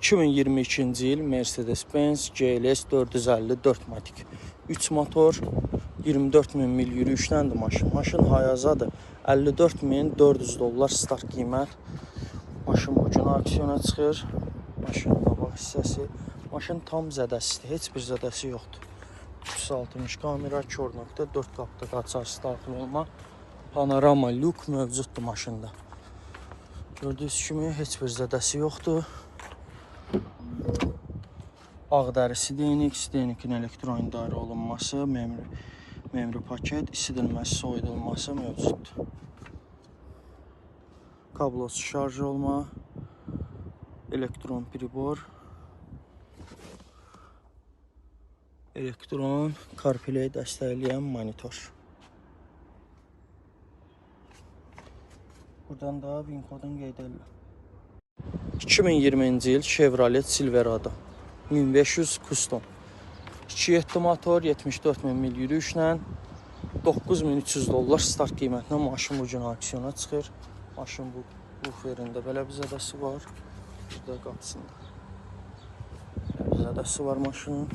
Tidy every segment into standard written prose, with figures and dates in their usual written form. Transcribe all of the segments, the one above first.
2022-ci il Mercedes-Benz GLS 450 4matik 3 motor 24.000 mil yürüyüşləndir maşın. Maşın hayazadır. $54.400 start qiymət. Maşın bu gün aksiyona çıxır. Maşının qabaq hissəsi. Maşın tam zədəsidir. Heç bir zədəsi yoxdur. 360 kamera, kör nöqtə, 4 qapıda qaçarsı daxil olma. Panorama lük mövcuddur maşında. Gördüyünüz kimi heç bir zədəsi yoxdur. Ağ dəri Sidenikin elektron idarə olunması, memri paket, isidilməsi, soyudulması mövcuddur. Kablosuz şarj olma, elektron pribor, elektron CarPlay dəstəkləyən monitor. Buradan da VIN kodunu qeyd edirlər. 2020-ci il Chevrolet Silverado 1500 Custom 2.7 motor 74.000 mil yürüyüşlə $9.300 start qiymətinə maşın bu gün aksiyona çıxır. Maşın bu buferində belə bir zədəsi var. Burada qapısında belə bir zədəsi var maşının.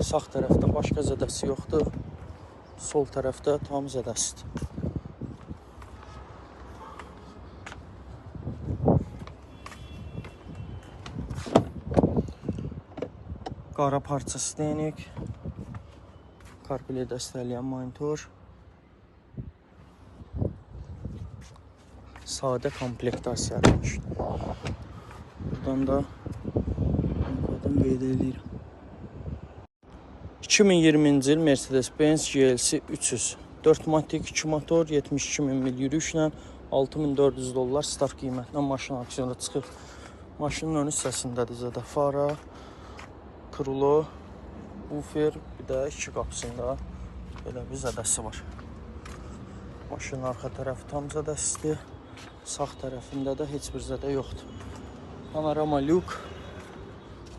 Sağ tərəfdə başqa zədəsi yoxdur. Sol tərəfdə tam zədəsidir. Qara parçası deyinik. CarPlay dəstəkləyən monitor. Sadə komplektasiyadır. Buradan da kodunu qeyd edirəm. 2020-ci il Mercedes-Benz GLS 300 4matik 2 motor 72.000 mil yürüyüşlə $6.400 start qiymətinə maşın aksiyona çıxır. Maşının ön hissəsindədir zədə fara, krulo, bufer, bir də iki qapısında belə bir zədəsi var. Maşının arxa tərəfi tam zədəsidir. Sağ tərəfində də heç bir zədə yoxdur. Panorama lük,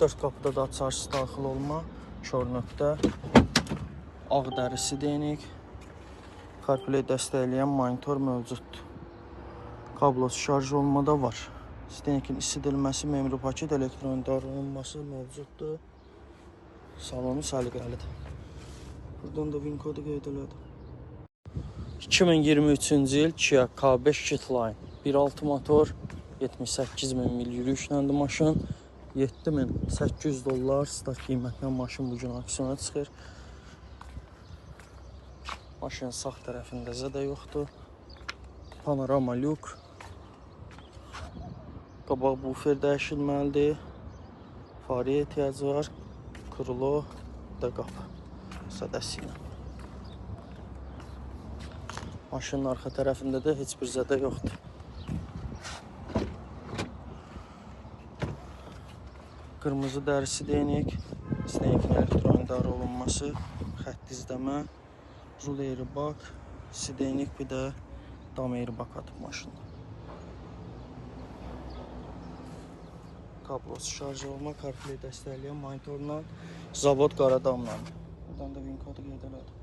4 qapıda da açarsı daxil olma, kör nöqtə, ağ dərisi deyinik. CarPlay dəstəkləyən monitor mövcuddur. Kablosuz şarj olma da var. Sidenikin isidilməsi, memri paket, elektron idarə olunması mövcuddur. Salonu səliqəlidir. Buradan da VIN kodu qeyd elədim. 2023-cü il Kia K5 Kitline 1.6 motor 78.000 mil yürüyüşləndir maşın. $7.800 start qiymətinə maşın bu gün aksiyona çıxır. Maşının sağ tərəfində zədə yoxdur. Panorama lük. Qabaq bufer dəyişilməlidir. Farəyə ehtiyacı var. Krulo da qapı zədəsi ilə. Maşının arxa tərəfində də heç bir zədə yoxdur. Qırmızı dərisi deyinik. Sidenikin elektron idarə olunması, xətt izləmə, rul airbag, sidenik, bir də dam airbag atıb maşında. Kablosuz şarj olma, CarPlay dəstəkləyən monitorla, zavod qara damla. Buradan da VIN kodu qeyd elədim.